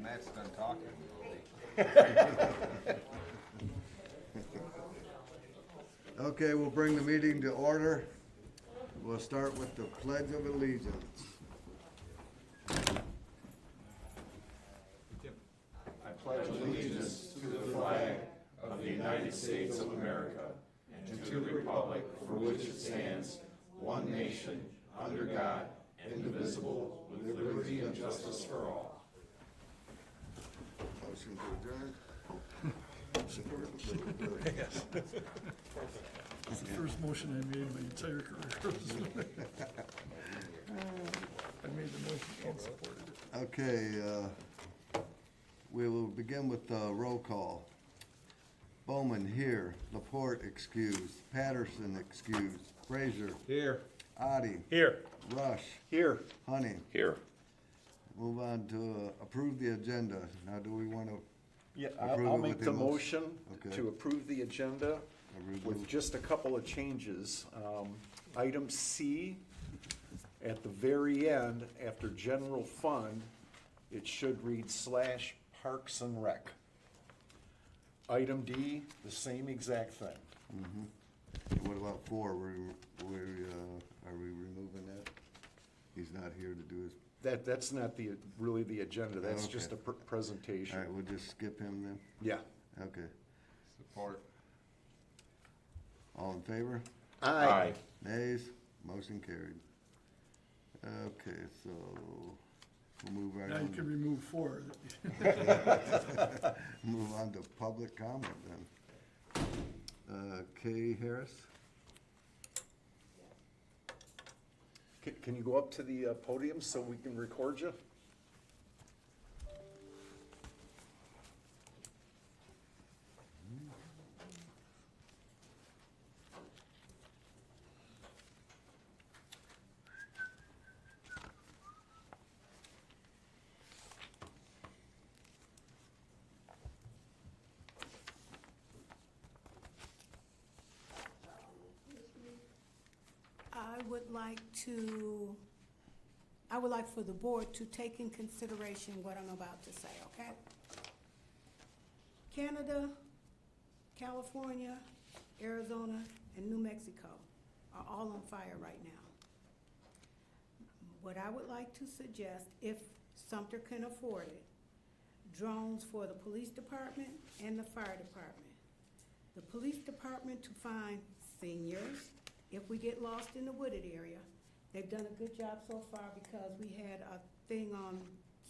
Matt's done talking, we'll be. Okay, we'll bring the meeting to order. We'll start with the Pledge of Allegiance. I pledge allegiance to the flag of the United States of America and to the republic for which it stands, one nation, under God, indivisible, with liberty and justice for all. Motion to adjourn. It's the first motion I made in my entire career. I made the motion and supported it. Okay, we will begin with the roll call. Bowman here, Laporte excused, Patterson excused, Frazier, Here. Adi, Here. Rush, Here. Honey. Here. Move on to approve the agenda. Now, do we want to Yeah, Approve I'll it make with the the motion Okay. to approve the agenda Approve with the- just a couple of changes. Item C, at the very end, after general fund, it should read /Parks and Rec. Item D, the same exact thing. What about 4? Are we removing that? He's not here to do his, That's not really the agenda, that's Okay. just a all presentation. right, we'll just skip him then? Yeah. Okay. Support. All in favor? Aye. Nays? Motion carried. Okay, so we'll move right Now you on, can remove 4. move on to public comment then. Kay Harris? Can you go up to the podium so we can record you? I would like for the board to take in consideration what I'm about to say, okay? Canada, California, Arizona, and New Mexico are all on fire right now. What I would like to suggest, if Sumpter can afford it, drones for the police department and the fire department. The police department to find seniors, if we get lost in the wooded area. They've done a good job so far because we had a thing on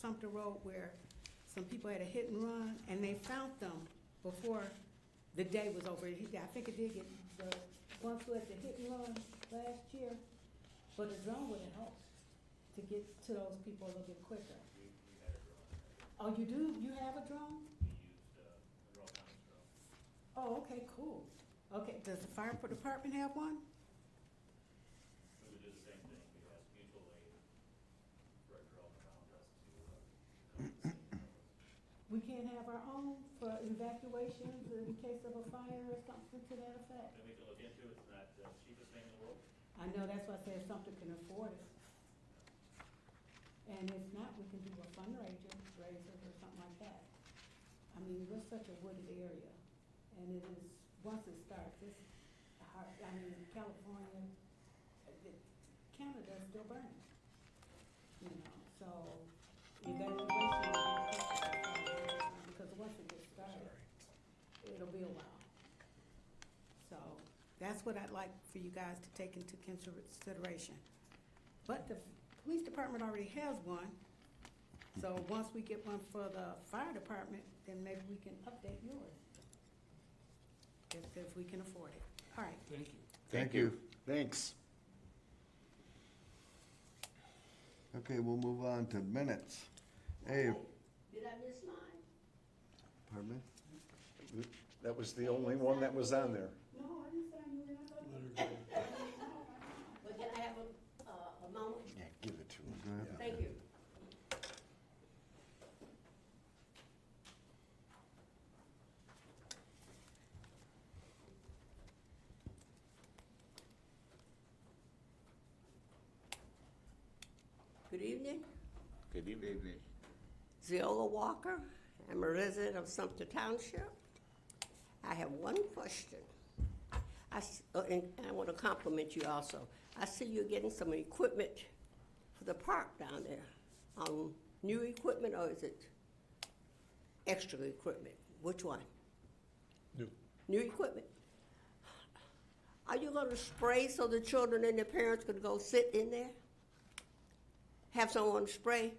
Sumpter Road where some people had a hit and run, and they found them before the day was over. I think it did get, the ones who had the hit and run last year, but a drone would have helped to get to those people a little bit quicker. Oh, you do? You have a drone? Oh, okay, cool. Okay, does the fire department have one? We do the same thing, we have mutual aid for a drone around us to, We can't have our own for evacuations in case of a fire or something to that effect? then we can look into it, it's not the cheapest thing in the world. I know, that's why I said something can afford it. And if not, we can do a fundraiser or something like that. I mean, we're such a wooded area, and it is, once it starts, it's hard, I mean, California, Canada's still burning. You know, so evacuation will be tough, because once it gets started, it'll be a while. So that's what I'd like for you guys to take into consideration. But the police department already has one, so once we get one for the fire department, then maybe we can update yours. If we can afford it. All right. Thank you. Thank you. Thanks. Okay, we'll move on to minutes. Hey, Did I miss mine? pardon me? That was the only one that was on there. No, I didn't say I knew that. But can I have a moment? Yeah, give it to him. Go ahead. Thank you. Good evening. Good evening. Ziola Walker. I'm a resident of Sumpter Township. I have one question. And I want to compliment you also. I see you're getting some equipment for the park down there. New equipment, or is it extra equipment? Which one? New. New equipment. Are you going to spray so the children and their parents could go sit in there? Have someone spray?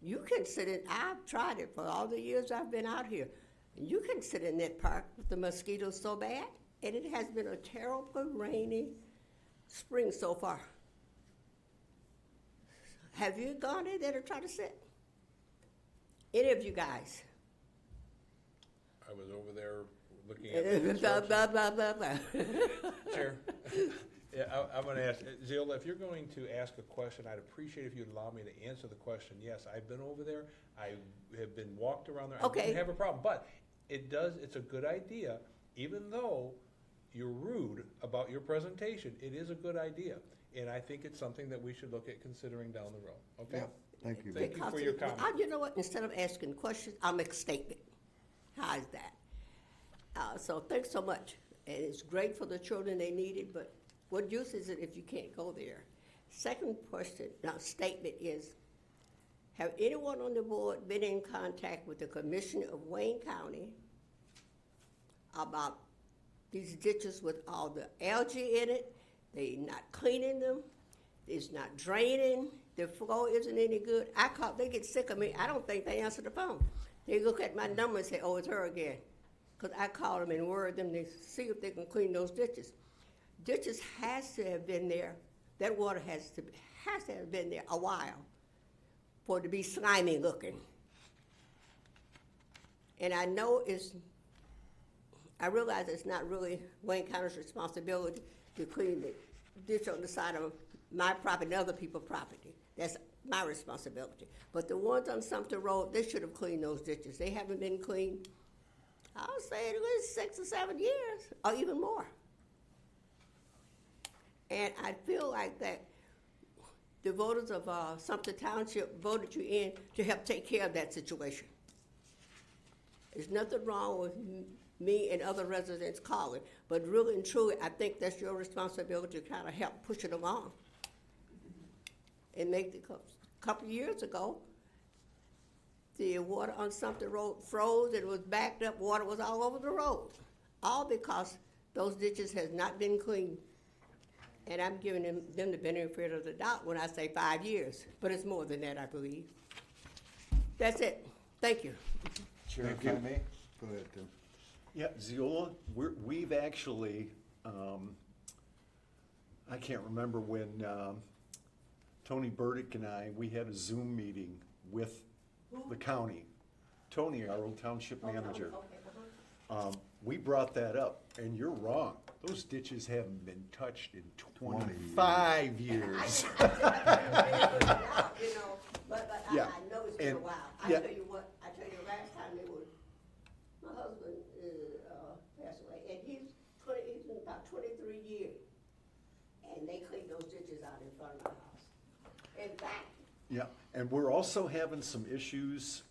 You can sit in, I've tried it for all the years I've been out here. You can sit in that park with the mosquitoes so bad, and it has been a terrible rainy spring so far. Have you gone in there to try to sit? Any of you guys? I was over there looking Blah, at the construction. blah, blah, blah, blah. Chair. Yeah, I'm gonna ask, Ziola, if you're going to ask a question, I'd appreciate if you'd allow me to answer the question. Yes, I've been over there, I have been walked around there, I Okay. didn't have a problem, but it's a good idea, even though you're rude about your presentation, it is a good idea. And I think it's something that we should look at considering down the road, okay? Yep, thank you. Thank you for your Because, comment. you know what, instead of asking questions, I'll make a statement. How is that? So thanks so much. And it's great for the children, they need it, but what use is it if you can't go there? Second question, statement is, have anyone on the board been in contact with the Commissioner of Wayne County about these ditches with all the algae in it? They're not cleaning them, it's not draining, the flow isn't any good. They get sick of me, I don't think they answer the phone. They look at my number and say, oh, it's her again. Because I call them and word them to see if they can clean those ditches. Ditches has to have been there, that water has to have been there a while for it to be slimy looking. And I realize it's not really Wayne County's responsibility to clean the ditch on the side of my property and other people's property. That's my responsibility. But the ones on Sumpter Road, they should have cleaned those ditches. They haven't been cleaned, I'll say at least 6 or 7 years, or even more. And I feel like that the voters of Sumpter Township voted you in to help take care of that situation. There's nothing wrong with me and other residents calling, but really and truly, I think that's your responsibility to kind of help push it along. And make a couple of years ago, the water on Sumpter Road froze, it was backed up, water was all over the road. All because those ditches has not been cleaned. And I'm giving them the benefit of the doubt when I say 5 years, but it's more than that, I believe. That's it. Thank you. Chair, Thank if I you. may? Go ahead, Tim. Yeah, Ziola, we've actually, I can't remember when Tony Burdick and we had a Zoom meeting with the county. Tony, our old township manager. Okay, We brought that up, and you're wrong. Those ditches haven't been touched in 20 25 years. You know, but Yeah, I know it's been a and- while. yeah. I tell you last time they were, my husband passed away, and he's been about 23 years. And they cleaned those ditches out in front of my house. In fact, Yeah, and we're also having some issues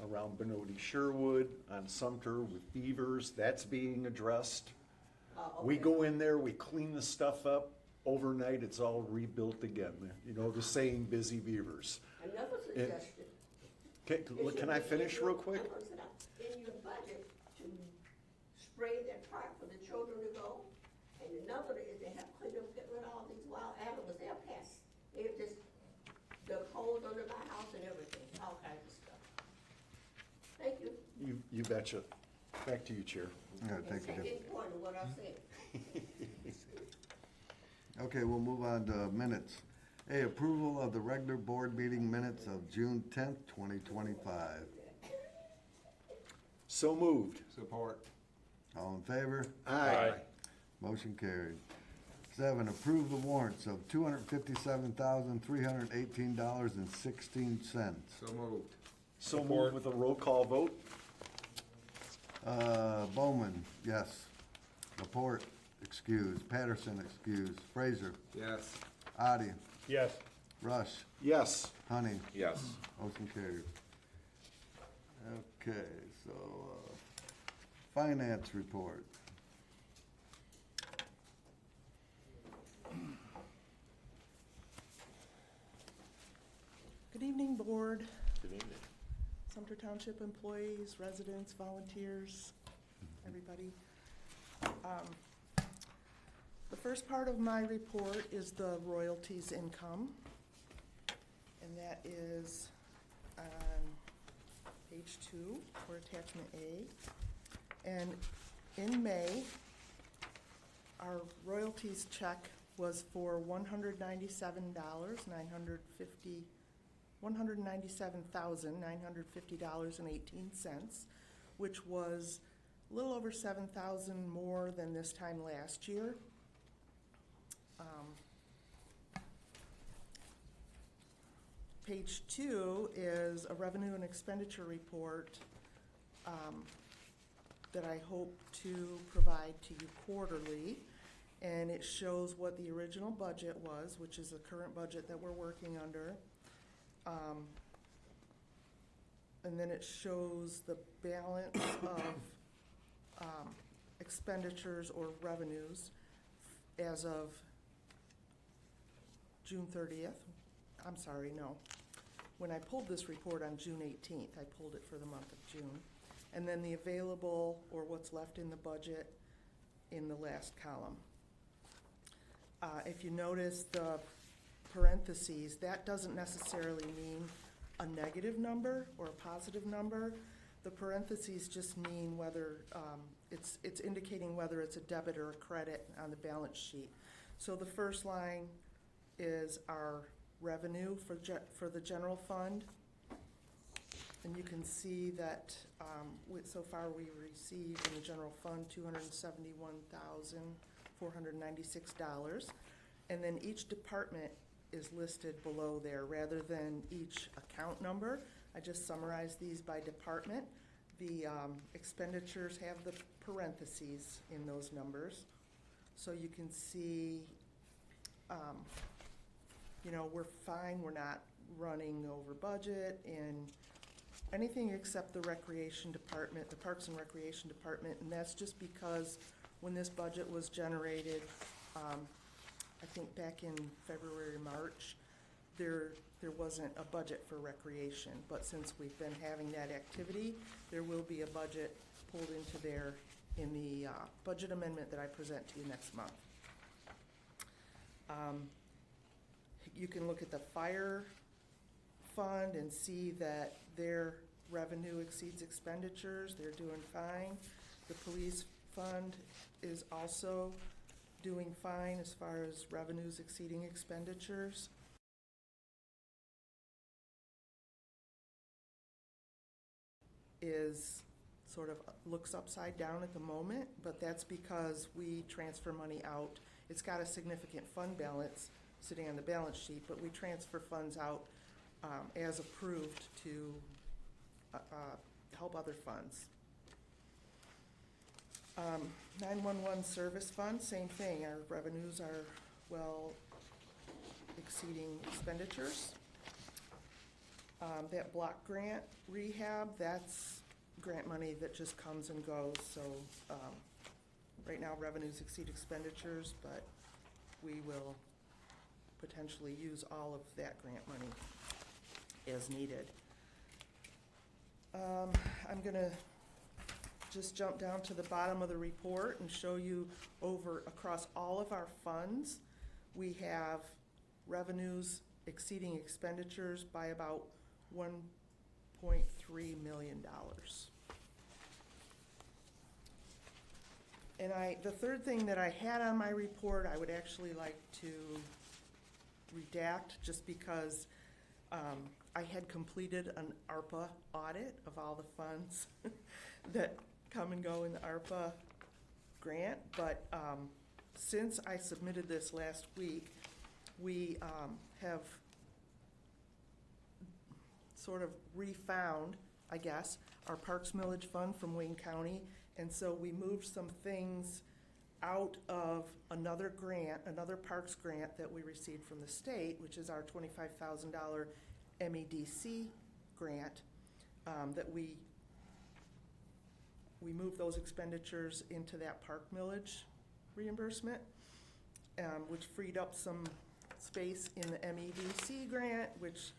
around Benody Sherwood, on Sumter with beavers. That's being addressed. We okay. go in there, we clean the stuff up. Overnight, it's all rebuilt again. You know, the saying, busy beavers. Another suggestion. Can I finish real quick? I'm gonna sit down. In your budget to spray that park for the children to go, and another is to help clean up, get rid of all these wild animals, they're pests. They're just dug holes under my house and everything, all kinds of stuff. Thank you. You betcha. Back to you, Chair. Yeah, thank you, Tim. Second point of what I said. Okay, we'll move on to minutes. A, approval of the regular board meeting minutes of June 10th, 2025. So moved. Support. All in favor? Aye. Motion carried. 7, approve the warrants of $257,318.16. So moved. So moved with a roll call vote. Bowman, yes. Laporte, excused. Patterson, excused. Frazier, Yes. Addie, Yes. Rush, Yes. Honey. Yes. Motion carried. Okay, so, finance report. Good evening, Board, Good evening. Sumpter Township employees, residents, volunteers, everybody. The first part of my report is the royalties income, and that is on page 2 or attachment A. And in May, our royalties check was for $197,950.18, which was a little over $7,000 more than this time last year. Page 2 is a revenue and expenditure report that I hope to provide to you quarterly. And it shows what the original budget was, which is the current budget that we're working under. And then it shows the balance of expenditures or revenues as of June 30th. I'm sorry, no. When I pulled this report on June 18th, I pulled it for the month of June. And then the available, or what's left in the budget, in the last column. If you notice the parentheses, that doesn't necessarily mean a negative number or a positive number. The parentheses just mean whether, it's indicating whether it's a debit or a credit on the balance sheet. So the first line is our revenue for the general fund. And you can see that so far we received in the general fund $271,496. And then each department is listed below there rather than each account number. I just summarized these by department. The expenditures have the parentheses in those numbers. So you can see, we're fine, we're not running over budget in anything except the recreation department, the Parks and Recreation Department, and that's just because when this budget was generated, I think back in February, March, there wasn't a budget for recreation, but since we've been having that activity, there will be a budget pulled into there in the budget amendment that I present to you next month. You can look at the fire fund and see that their revenue exceeds expenditures. They're doing fine. The police fund is also doing fine as far as revenues exceeding expenditures. Is sort of looks upside down at the moment, but that's because we transfer money out. It's got a significant fund balance sitting on the balance sheet, but we transfer funds out as approved to help other funds. 911 service fund, same thing. Our revenues are well exceeding expenditures. That block grant rehab, that's grant money that just comes and goes. So right now revenues exceed expenditures, but we will potentially use all of that grant money as needed. I'm gonna just jump down to the bottom of the report and show you across all of our funds, we have revenues exceeding expenditures by about $1.3 million. And the third thing that I had on my report, I would actually like to redact just because I had completed an ARPA audit of all the funds that come and go in the ARPA grant, but since I submitted this last week, we have sort of refound, I guess, our Parks Millage Fund from Wayne County, and so we moved some things out of another grant, another parks grant that we received from the state, which is our $25,000 MEDC grant that we we moved those expenditures into that park millage reimbursement, which freed up some space in the MEDC grant, which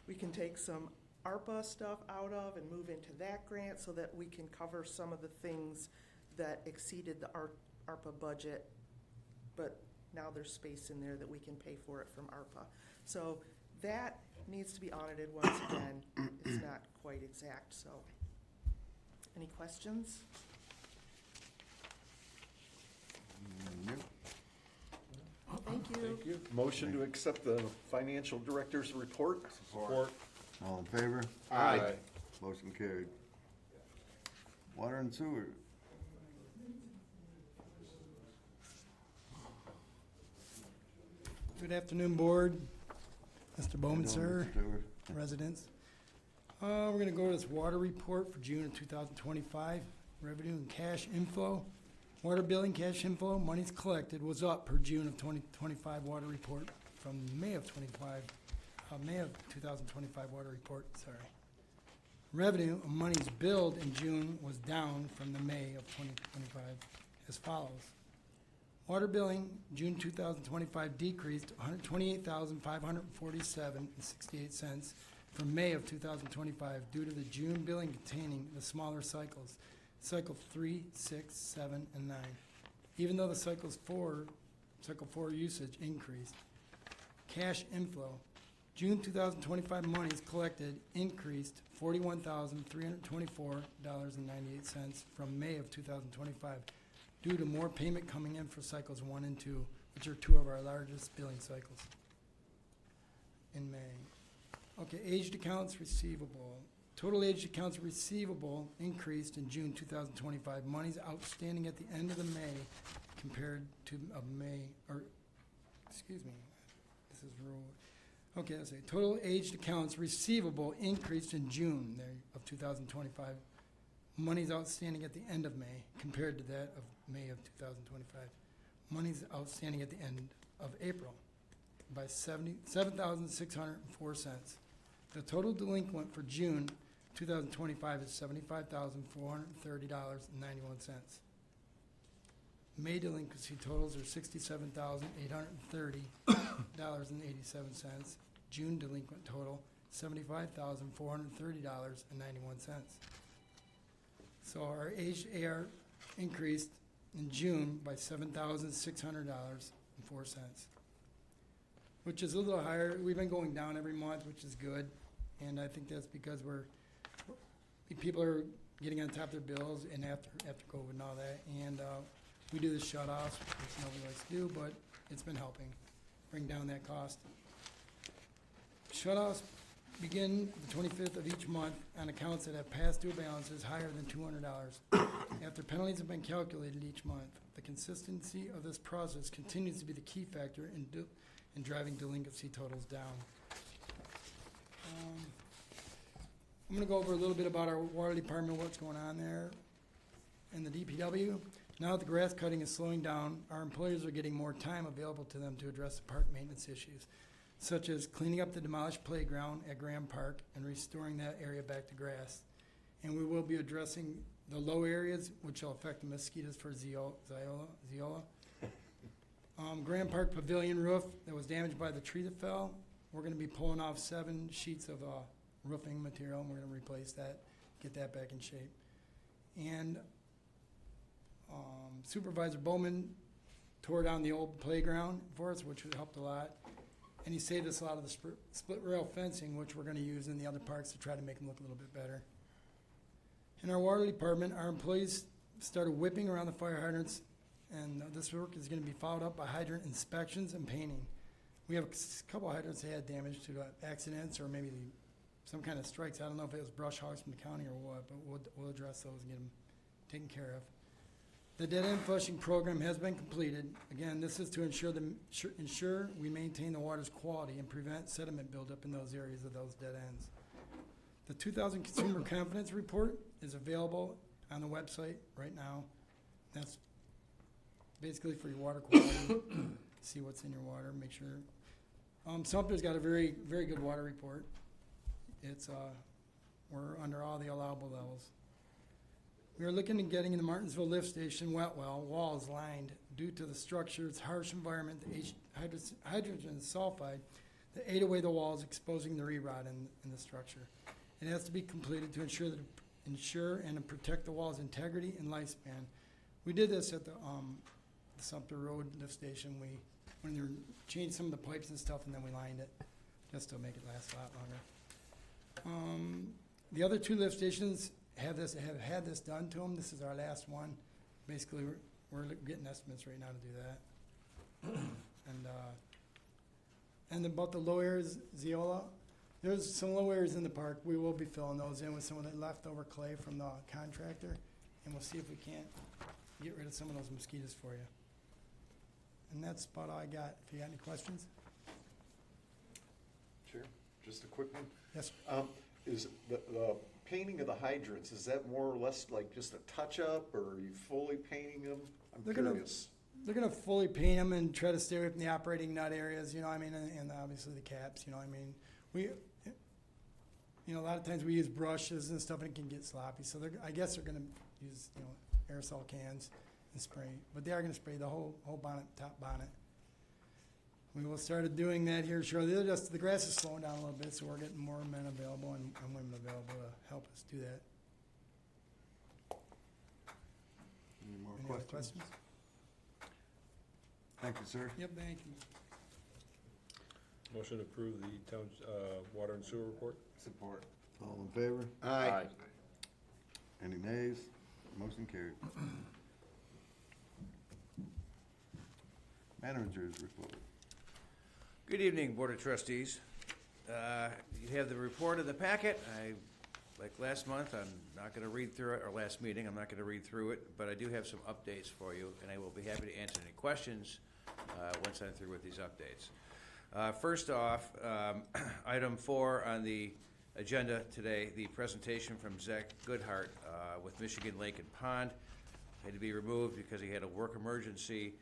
we can take some ARPA stuff out of and move into that grant so that we can cover some of the things that exceeded the ARPA budget, but now there's space in there that we can pay for it from ARPA. So that needs to be audited once again. It's not quite exact, so. Any questions? Nope. Thank you. Thank you. Motion to accept the financial director's report. Support. All in favor? Aye. Motion carried. Water and sewer. Good afternoon, Board. Mr. Bowman, How you sir, doing, Mr. Stewart? residents. We're gonna go to this water report for June of 2025. Revenue and cash inflow. Water billing, cash inflow, monies collected was up per June of 2025 water report from May of 2025 water report, sorry. Revenue of monies billed in June was down from the May of 2025 as follows. Water billing, June 2025 decreased $128,547.68 from May of 2025 due to the June billing containing the smaller cycles, cycle 3, 6, 7, and 9. Even though the cycle 4 usage increased. Cash inflow, June 2025 monies collected increased $41,324.98 from May of 2025 due to more payment coming in for cycles 1 and 2, which are two of our largest billing cycles in May. Okay, aged accounts receivable. Total aged accounts receivable increased in June 2025. Monies outstanding at the end of the May compared to excuse me, this is rule. Okay, let's see. Total aged accounts receivable increased in June of 2025. Monies outstanding at the end of May compared to that of May of 2025. Monies outstanding at the end of April by 77,604 cents. The total delinquent for June 2025 is $75,430.91. May delinquency totals are $67,830.87. June delinquent total, $75,430.91. So our aged AR increased in June by $7,600.04, which is a little higher. We've been going down every month, which is good, and I think that's because people are getting on top of their bills and after COVID and all that, and we do the shut-offs, which nobody likes to do, but it's been helping bring down that cost. Shut-offs begin the 25th of each month on accounts that have past due balances higher than $200. After penalties have been calculated each month, the consistency of this process continues to be the key factor in driving delinquency totals down. I'm going to go over a little bit about our water department, what's going on there in the DPW. Now that the grass cutting is slowing down, our employees are getting more time available to them to address the park maintenance issues, such as cleaning up the demolished playground at Graham Park and restoring that area back to grass. And we will be addressing the low areas, which will affect the mosquitoes for Zeola. Graham Park Pavilion roof that was damaged by the tree that fell, we're going to be pulling off 7 sheets of roofing material, and we're going to replace that, get that back in shape. And Supervisor Bowman tore down the old playground for us, which helped a lot. And he saved us a lot of the split rail fencing, which we're going to use in the other parks to try to make them look a little bit better. In our water department, our employees started whipping around the fire hydrants, and this work is going to be followed up by hydrant inspections and painting. We have a couple of hydrants that had damage to accidents or maybe some kind of strikes. I don't know if it was brush hogs from the county or what, but we'll address those and get them taken care of. The dead end flushing program has been completed. Again, this is to ensure we maintain the water's quality and prevent sediment buildup in those areas of those dead ends. The 2000 Consumer Confidence Report is available on the website right now. That's basically for your water quality. See what's in your water, make sure. Sumpter's got a very, very good water report. It's we're under all the allowable levels. We are looking at getting the Martinsville lift station wet well walls lined due to the structure's harsh environment, the hydrogen sulfide that ate away the walls, exposing the re-rot in the structure. It has to be completed to ensure and protect the wall's integrity and lifespan. We did this at the Sumpter Road lift station. When they changed some of the pipes and stuff, and then we lined it just to make it last a lot longer. The other two lift stations have had this done to them. This is our last one. Basically, we're getting estimates right now to do that. And about the low areas, Zeola, there's some low areas in the park. We will be filling those in with some of the leftover clay from the contractor, and we'll see if we can't get rid of some of those mosquitoes for you. And that's about all I got. If you got any questions? Chair, just a quick one. Yes. Is the painting of the hydrants, is that more or less like just a touch-up, or are you fully painting them? I'm They're gonna- curious. They're gonna fully paint them and try to stay away from the operating nut areas, you know what I mean, and obviously the caps, you know what I mean. A lot of times we use brushes and stuff and it can get sloppy, so I guess they're gonna use, aerosol cans and spray, but they are gonna spray the whole bonnet, top bonnet. We will start doing that here shortly. The grass is slowing down a little bit, so we're getting more men available and women available to help us do that. Any more Any other questions? questions? Thank you, sir. Yep, thank you. Motion to approve the town's water and sewer report? Support. All in favor? Aye. Any nays? Motion carried. Managers report. Good evening, Board of Trustees. You have the report in the packet. Like last month, I'm not going to read through it, or last meeting, I'm not going to read through it, but I do have some updates for you, and I will be happy to answer any questions once I'm through with these updates. First off, item 4 on the agenda today, the presentation from Zach Goodhart with Michigan Lake and Pond had to be removed because he had a work emergency.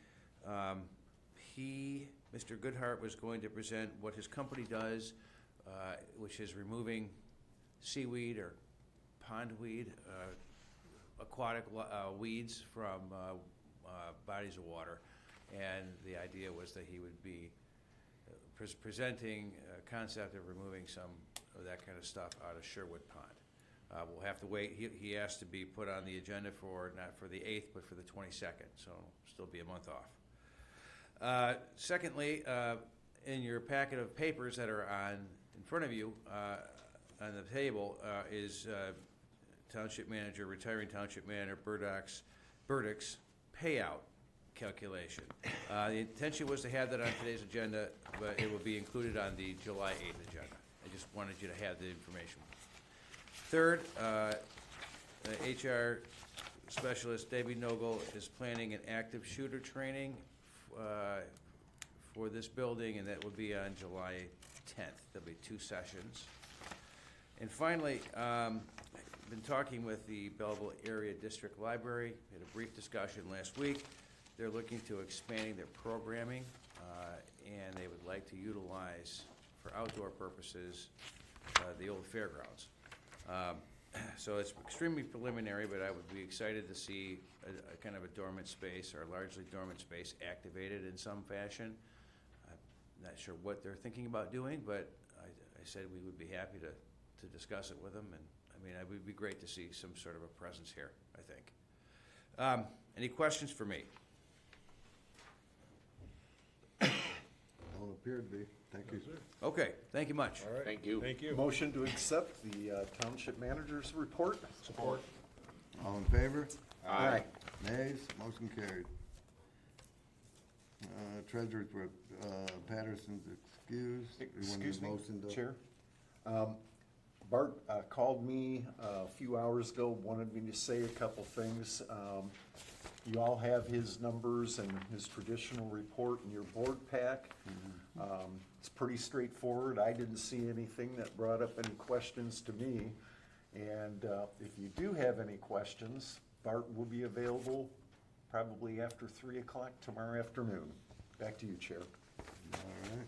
Mr. Goodhart was going to present what his company does, which is removing seaweed or pondweed, aquatic weeds from bodies of water. And the idea was that he would be presenting a concept of removing some of that kind of stuff out of Sherwood Pond. We'll have to wait. He asked to be put on the agenda for, not for the 8th, but for the 22nd, so it'll still be a month off. Secondly, in your packet of papers that are in front of you, on the table, is retiring Township Manager Burdick's payout calculation. The intention was to have that on today's agenda, but it will be included on the July 8th agenda. I just wanted you to have the information. Third, HR specialist Debbie Nogel is planning an active shooter training for this building, and that will be on July 10th. There'll be 2 sessions. And finally, I've been talking with the Belleville Area District Library. We had a brief discussion last week. They're looking to expanding their programming, and they would like to utilize, for outdoor purposes, the old fairgrounds. So it's extremely preliminary, but I would be excited to see a kind of a dormant space, or a largely dormant space, activated in some fashion. I'm not sure what they're thinking about doing, but I said we would be happy to discuss it with them, and it would be great to see some sort of a presence here, I think. Any questions for me? Don't appear to be. Thank you. Okay, thank you much. All right. Thank you. Thank you. Motion to accept the township manager's report? Support. All in favor? Aye. Nays? Motion carried. Treasurer's report, Patterson's excused. You want a Excuse me, motion to- Chair. Bart called me a few hours ago, wanted me to say a couple things. You all have his numbers and his traditional report in your board pack. It's pretty straightforward. I didn't see anything that brought up any questions to me. And if you do have any questions, Bart will be available probably after 3 o'clock tomorrow afternoon. Back to you, Chair. All right.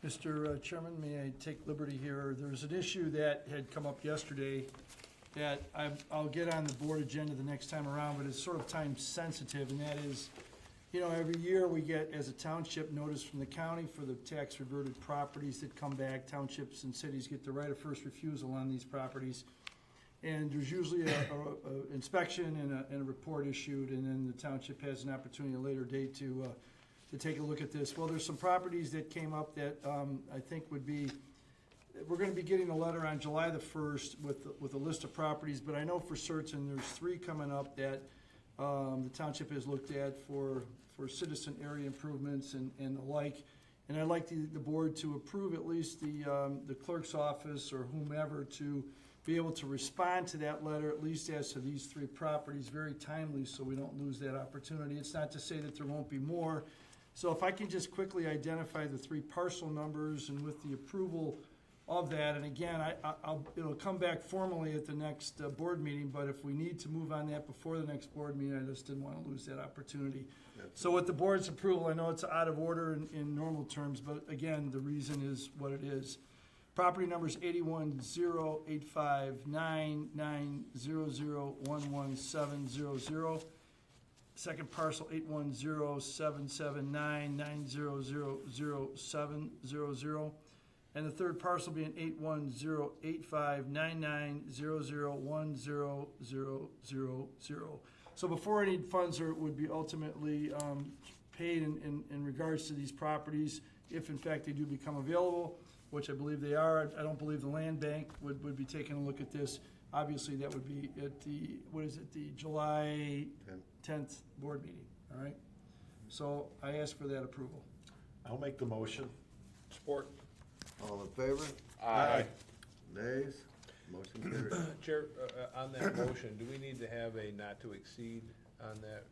Mr. Chairman, may I take liberty here? There's an issue that had come up yesterday that I'll get on the board agenda the next time around, but it's sort of time sensitive, and that is, you know, every year we get, as a township, notice from the county for the tax reverted properties that come back. Townships and cities get the right of first refusal on these properties. And there's usually a inspection and a report issued, and then the township has an opportunity at a later date to take a look at this. Well, there's some properties that came up that I think would be, we're gonna be getting a letter on July the 1st with a list of properties, but I know for certain there's 3 coming up that the township has looked at for citizen area improvements and the like. And I'd like the board to approve at least the clerk's office or whomever to be able to respond to that letter, at least as to these 3 properties, very timely, so we don't lose that opportunity. It's not to say that there won't be more. So if I can just quickly identify the 3 parcel numbers, and with the approval of that, and again, it'll come back formally at the next board meeting, but if we need to move on that before the next board meeting, I just didn't want to lose that opportunity. So with the board's approval, I know it's out of order in normal terms, but again, the reason is what it is. Property numbers 8108599001170. Second parcel 8107799000700. And the third parcel being 8108599001000. So before any funds would be ultimately paid in regards to these properties, if in fact they do become available, which I believe they are, I don't believe the land bank would be taking a look at this. Obviously, that would be at the, the July 10th board meeting, all right? So I ask for that approval. I'll make the motion. Support. All in favor? Aye. Nays? Motion carried. Chair, on that motion, do we need to have a not to exceed on that?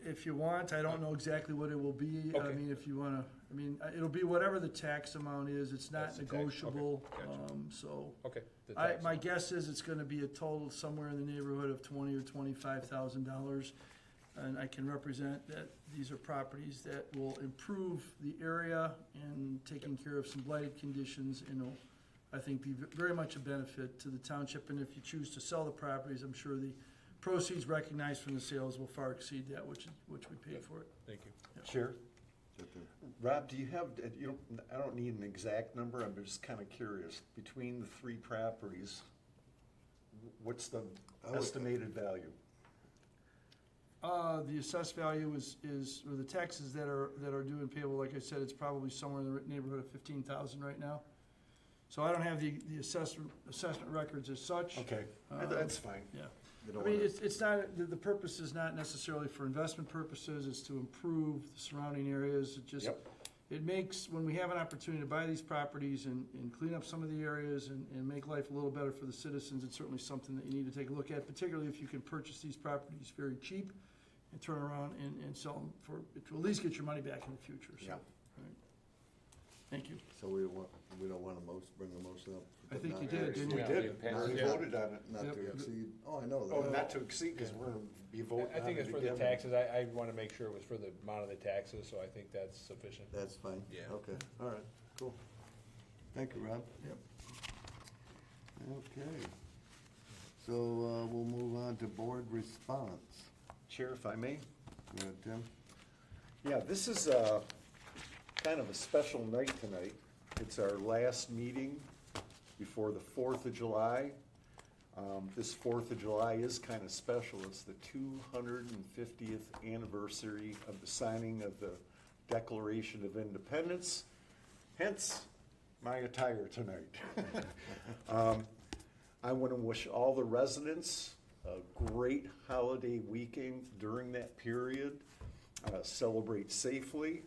If you want, I don't know exactly what it will be. I Okay. mean, if you wanna, it'll be whatever the tax amount is. It's not That's the tax. negotiable. Okay, gotcha. So Okay. the tax. my guess is it's gonna be a total somewhere in the neighborhood of $20,000 or $25,000. And I can represent that these are properties that will improve the area and taking care of some blighted conditions, I think be very much a benefit to the township. And if you choose to sell the properties, I'm sure the proceeds recognized from the sales will far exceed that which we paid for it. Thank you. Chair? Rob, do you have, I don't need an exact number, I'm just kind of curious. Between the 3 properties, what's the estimated value? The assessed value is, or the taxes that are due and payable, like I said, it's probably somewhere in the neighborhood of 15,000 right now. So I don't have the assessment records as such. Okay, that's fine. Yeah. You I don't mean, wanna- it's not, the purpose is not necessarily for investment purposes, it's to improve the surrounding areas. It just, Yep. it makes, when we have an opportunity to buy these properties and clean up some of the areas and make life a little better for the citizens, it's certainly something that you need to take a look at, particularly if you can purchase these properties very cheap and turn around and sell them to at least get your money back in the future, so. Yeah. all right. Thank you. So we don't want to bring the motion up? I think you Not did, to didn't We you? did, we Yeah. already Yeah. voted on it. Not Yep. to exceed, I know that. Oh, not to exceed, because we're going to be voting on it I think it's for the again. taxes. I want to make sure it was for the amount of the taxes, so I think that's sufficient. That's fine? Yeah. Okay, all right, cool. Thank you, Rob. Yep. Okay. So we'll move on to board response. Chair, if I may? Go ahead, Tim. Yeah, this is kind of a special night tonight. It's our last meeting before the 4th of July. This 4th of July is kind of special. It's the 250th anniversary of the signing of the Declaration of Independence, hence my attire tonight. I want to wish all the residents a great holiday weekend during that period. Celebrate safely.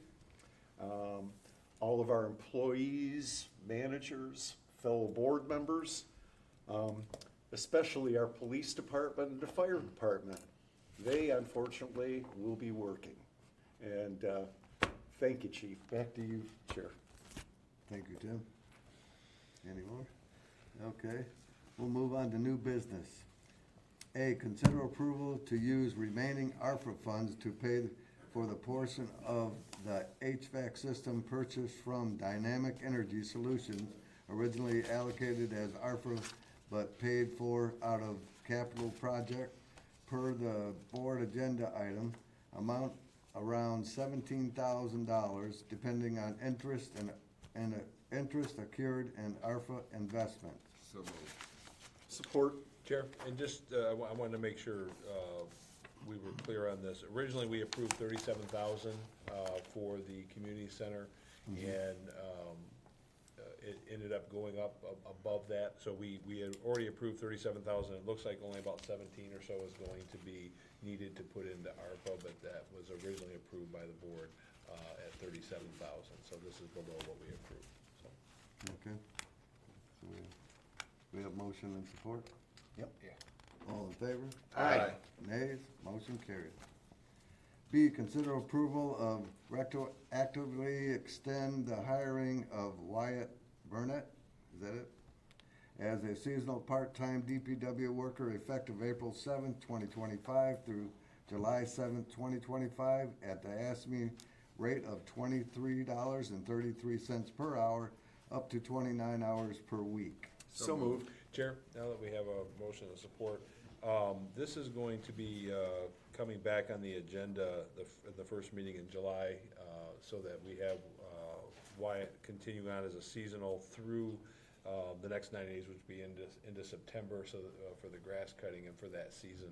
All of our employees, managers, fellow board members, especially our police department and the fire department. They unfortunately will be working. And thank you, Chief. Back to you, Chair. Thank you, Tim. Any more? Okay, we'll move on to new business. A, consider approval to use remaining ARPA funds to pay for the portion of the HVAC system purchased from Dynamic Energy Solutions originally allocated as ARPA, but paid for out of capital project per the board agenda item, amount around $17,000, depending on interest and interest accrued and ARPA investment. So moved. Support. Chair, and just, I wanted to make sure, we were clear on this. Originally, we approved 37,000, for the community center, and, it ended up going up above that, so we had already approved 37,000. It looks like only about 17 or so is going to be needed to put into ARPA, but that was originally approved by the board, at 37,000, so this is below what we approved, so. Okay. So we have motion and support? Yep. All in favor? Aye. Nays? Motion carried. B, consider approval of retroactively extend the hiring of Wyatt Burnett, is that it? As a seasonal part-time DPW worker effective April 7th, 2025 through July 7th, 2025 at the ASME rate of $23.33 per hour, up to 29 hours per week. So moved. Chair, now that we have a motion of support, this is going to be coming back on the agenda, the first meeting in July, so that we have Wyatt continue on as a seasonal through the next 90 days, which would be into September, so for the grass cutting and for that season.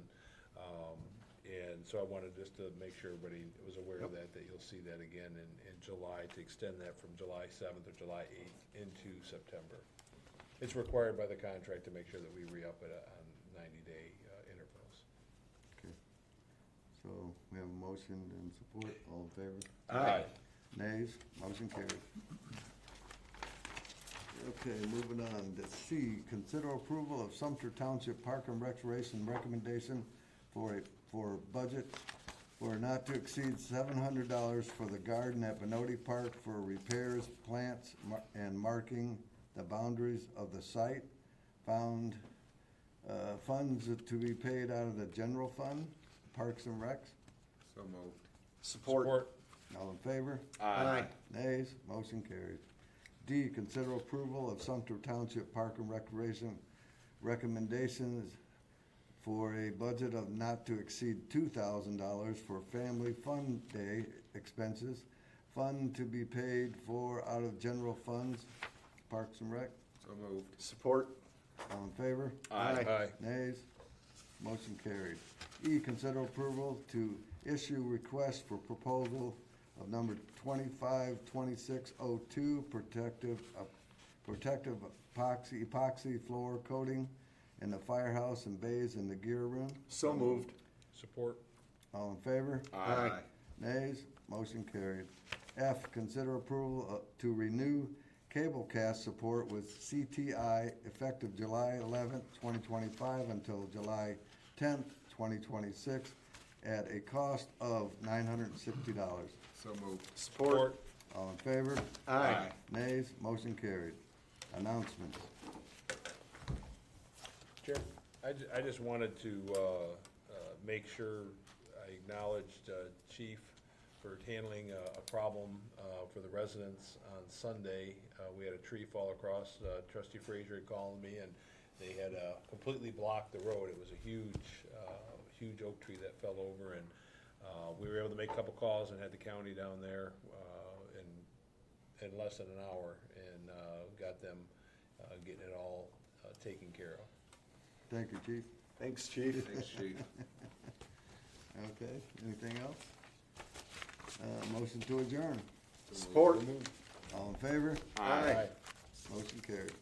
And so I wanted just to make sure everybody was aware of that you'll see that again in July, to extend that from July 7th or July 8th into September. It's required by the contract to make sure that we re-up it on 90-day intervals. Okay. So we have a motion and support. All in favor? Aye. Nays? Motion carried. Okay, moving on to C, consider approval of Sumpter Township Park and Recreation recommendation for budget for not to exceed $700 for the garden at Benoti Park for repairs, plants, and marking the boundaries of the site. Found funds to be paid out of the general fund, Parks and Recs. So moved. Support. All in favor? Aye. Nays? Motion carried. D, consider approval of Sumpter Township Park and Recreation recommendations for a budget of not to exceed $2,000 for Family Fun Day expenses. Fund to be paid for out of general funds, Parks and Rec. So moved. Support. All in favor? Aye. Nays? Motion carried. E, consider approval to issue request for proposal of number 252602, protective epoxy floor coating in the firehouse and bays in the gear room. So moved. Support. All in favor? Aye. Nays? Motion carried. F, consider approval to renew cable cast support with CTI effective July 11th, 2025 until July 10th, 2026 at a cost of $960. So moved. Support. All in favor? Aye. Nays? Motion carried. Announcements. Chair, I just wanted to make sure I acknowledged Chief for handling a problem for the residents on Sunday. We had a tree fall across. Trustee Frazier had called me, and they had completely blocked the road. It was a huge oak tree that fell over, and we were able to make a couple calls and had the county down there in less than an hour, and got them getting it all taken care of. Thank you, Chief. Thanks, Chief. Thanks, Chief. Okay, anything else? Motion to adjourn. Support. All in favor? Aye. Motion carried.